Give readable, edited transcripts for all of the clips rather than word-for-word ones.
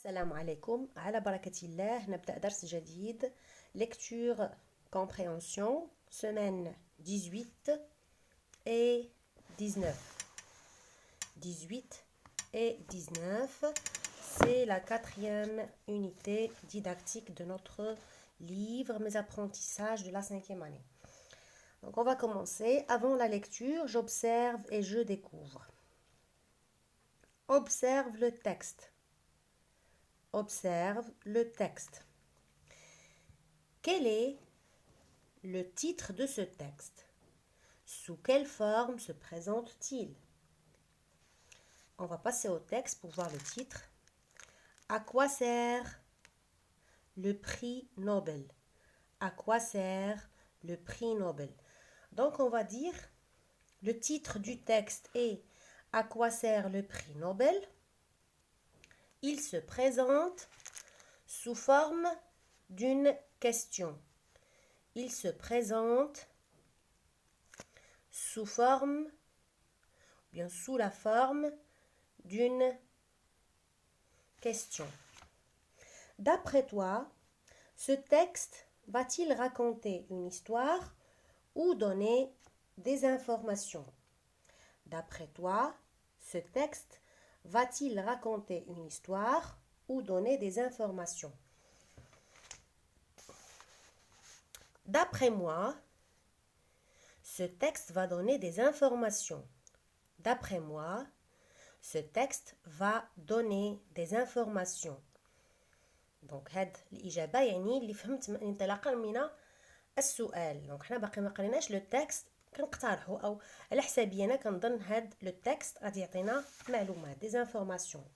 السلام عليكم على بركة الله. نبدأ درس جديد lecture compréhension semaine 18 et 19. 18 et 19, c'est la quatrième unité didactique de notre livre Mes apprentissages de la 5e année. Donc on va commencer. Avant la lecture, j'observe et je découvre. Observe le texte. Observe le texte. Quel est le titre de ce texte? Sous quelle forme se présente-t-il? On va passer au texte pour voir le titre. À quoi sert le prix Nobel? À quoi sert le prix Nobel? Donc on va dire le titre du texte est À quoi sert le prix Nobel? Il se présente sous forme d'une question. Il se présente sous la forme d'une question. D'après toi, ce texte va-t-il raconter une histoire ou donner des informations? D'après toi, ce texte va-t-il raconter une histoire ou donner des informations? D'après moi, ce texte va donner des informations. D'après moi, ce texte va donner des informations. Donc هاد الإجابة يعني اللي فهمت انطلاقا من السؤال. دونك حنا باقي ما قريناش لو تكست، كنقترحوا او على حسابي انا كنظن هاد لو تكست غادي يعطينا معلومات des informations.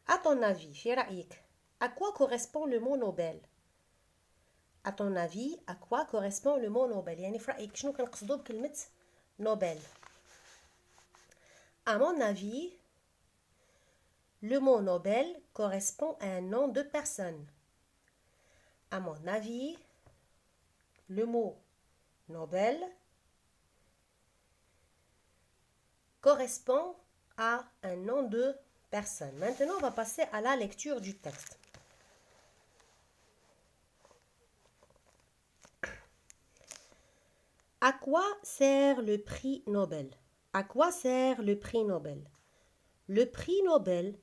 À ton avis, في رأيك, à quoi correspond le mot Nobel? À ton avis, à quoi correspond le mot Nobel? يعني في رأيك شنو كنقصدوا بكلمة Nobel? À mon avis, le mot Nobel correspond à un nom de personne. À mon avis, le mot Nobel correspond à un nom de personne. Maintenant, on va passer à la lecture du texte. À quoi sert le prix Nobel? À quoi sert le prix Nobel? Le prix Nobel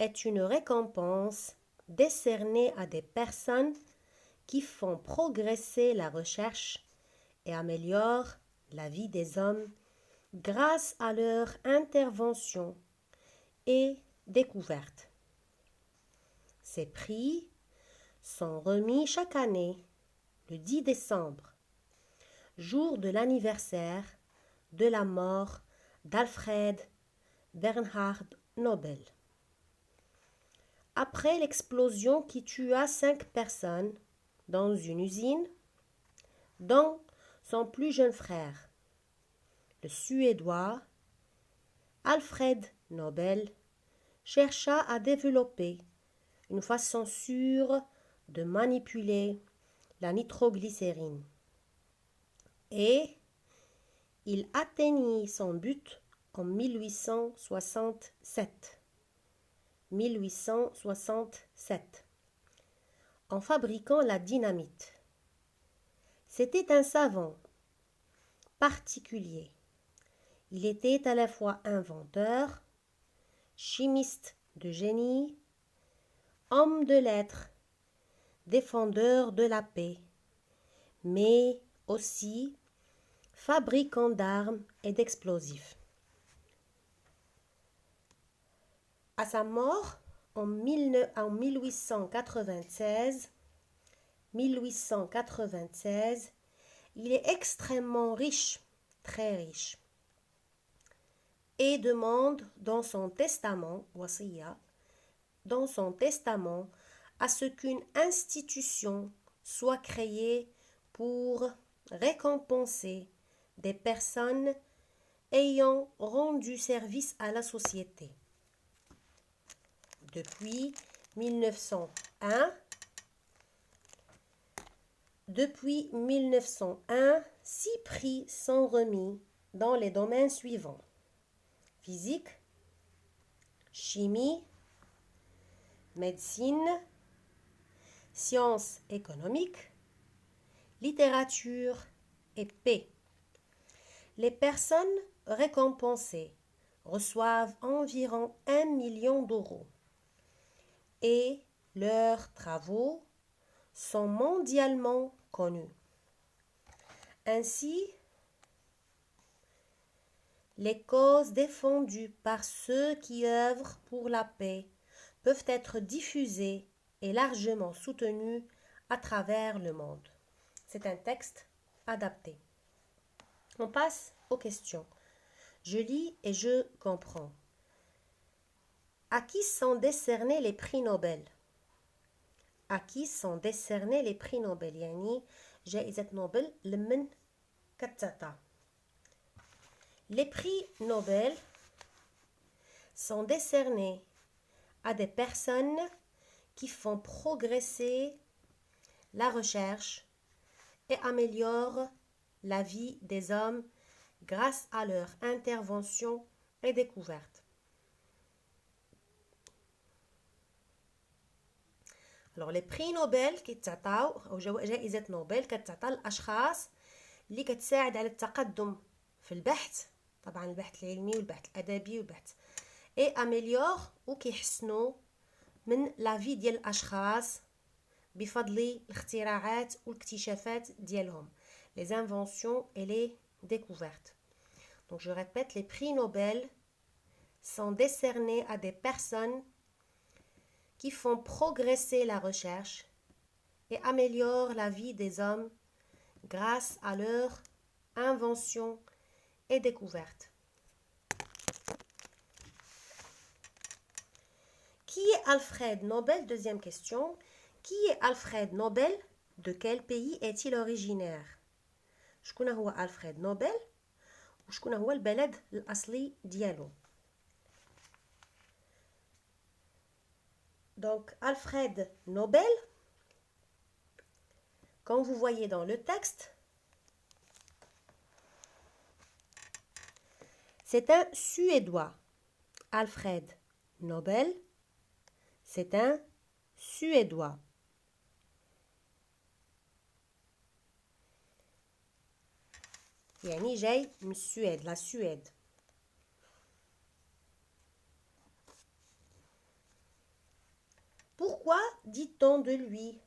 est une récompense décernée à des personnes qui font progresser la recherche et améliorent la vie des hommes grâce à leur intervention et découverte. Ces prix sont remis chaque année le 10 décembre, jour de l'anniversaire de la mort d'Alfred Bernhard Nobel. Après l'explosion qui tua 5 personnes dans une usine, dont son plus jeune frère, le Suédois Alfred Nobel, chercha à développer une façon sûre de manipuler la nitroglycérine. Et il atteignit son but en 1867. 1867, en fabriquant la dynamite. C'était un savant particulier. Il était à la fois inventeur, chimiste de génie, homme de lettres, défendeur de la paix, mais aussi fabricant d'armes et d'explosifs. À sa mort en 1896, il est extrêmement riche, très riche, et demande dans son testament, wasiya, dans son testament, à ce qu'une institution soit créée pour récompenser des personnes ayant rendu service à la société. Depuis 1901, 6 prix sont remis dans les domaines suivants: physique, chimie, médecine, sciences économiques, littérature et paix. Les personnes récompensées reçoivent environ 1 million d'euros et leurs travaux sont mondialement connus. Ainsi, les causes défendues par ceux qui œuvrent pour la paix peuvent être diffusées et largement soutenues à travers le monde. C'est un texte adapté. On passe aux questions. Je lis et je comprends. À qui sont décernés les prix Nobel? À qui sont décernés les prix Nobel؟ يعني جائزة نوبل لمن كتعطى. Les prix Nobel sont décernés à des personnes qui font progresser la recherche et améliorent la vie des hommes grâce à leur intervention et découverte. Alors les prix Nobel كيتعطاو أو جائزة نوبل كتعطى الأشخاص اللي كتساعد على التقدم في البحث، طبعا البحث العلمي والبحث الأدبي والبحث et améliore وكيحسنوا من لا في ديال الأشخاص بفضل الاختراعات والاكتشافات ديالهم les inventions et les découvertes. Donc je répète, les prix Nobel sont décernés à des personnes qui font progresser la recherche et améliorent la vie des hommes grâce à leurs inventions et découvertes. Qui est Alfred Nobel? Deuxième question. Qui est Alfred Nobel? De quel pays est-il originaire? شكون هو ألفريد نوبل وشكون هو البلد الأصلي ديالو؟ Donc Alfred Nobel, comme vous voyez dans le texte, c'est un Suédois. Alfred Nobel, c'est un Suédois. يعني جاي من السويد، la Suède. Pourquoi dit-on de lui?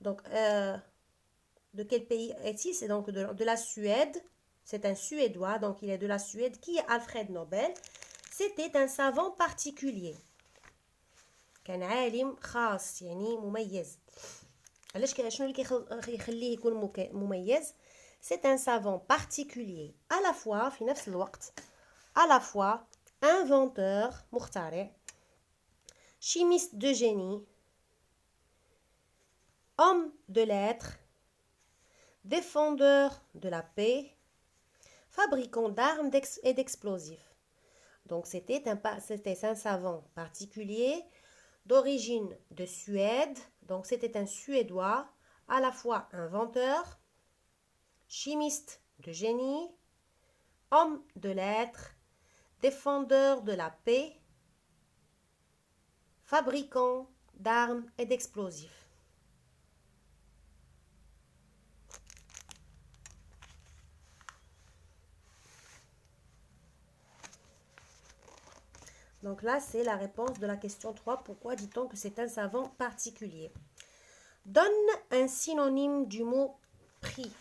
Donc, de quel pays est-il? C'est donc de la Suède. C'est un Suédois, donc il est de la Suède. Qui est Alfred Nobel? C'était un savant particulier. كان عالم خاص يعني مميز. علاش شنو اللي يخليه يكون مميز؟ C'est un savant particulier, à la fois, في نفس الوقت, à la fois inventeur, مخترع, chimiste de génie, homme de lettres, défendeur de la paix, fabricant d'armes et d'explosifs. Donc c'était un savant particulier d'origine de Suède, donc c'était un Suédois, à la fois inventeur, chimiste de génie, homme de lettres, défendeur de la paix, fabricant d'armes et d'explosifs. Donc là, c'est la réponse de la question 3. Pourquoi dit-on que c'est un savant particulier? Donne un synonyme du mot prix.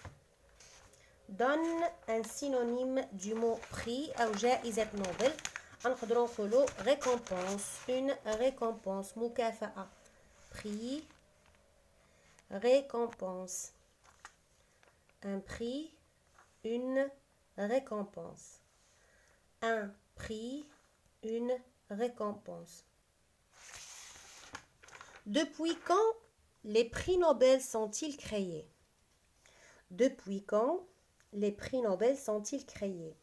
Donne un synonyme du mot prix أو جائزة نوبل. نقدروا نقولوا récompense, une récompense, مكافأة. Prix, récompense. Un prix, une récompense. Un prix, une récompense. Depuis quand les prix Nobel sont-ils créés? Depuis quand les prix Nobel sont-ils créés?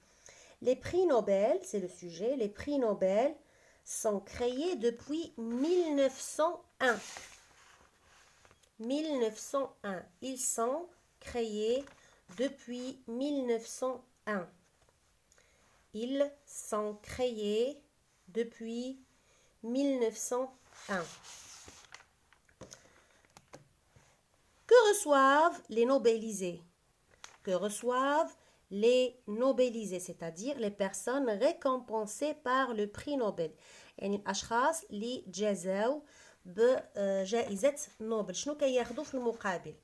Les prix Nobel, c'est le sujet, les prix Nobel sont créés depuis 1901. 1901. Ils sont créés depuis 1901. Ils sont créés depuis 1901. Que reçoivent les Nobelisés? Que reçoivent les Nobelisés, c'est-à-dire les personnes récompensées par le prix Nobel. يعني الأشخاص اللي جازوا بجائزة نوبل. شنو كياخذوا في المقابل؟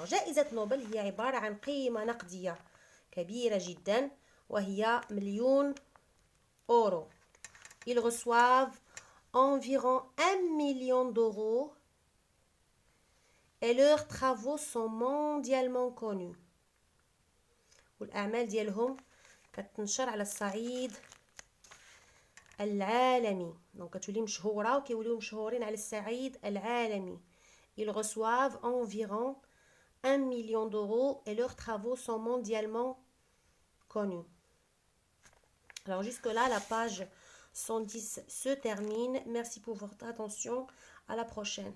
جائزة نوبل هي عبارة عن قيمة نقدية كبيرة جدا وهي 1,000,000 €. Ils reçoivent environ 1 million d'euros et leurs travaux sont mondialement connus. والأعمال ديالهم كتنشر على الصعيد العالمي. دونك كتولي مشهورة وكيوليو مشهورين على الصعيد العالمي. Ils reçoivent environ 1 million d'euros et leurs travaux sont mondialement connus. Alors jusque-là, la page 110 se termine. Merci pour votre attention. À la prochaine.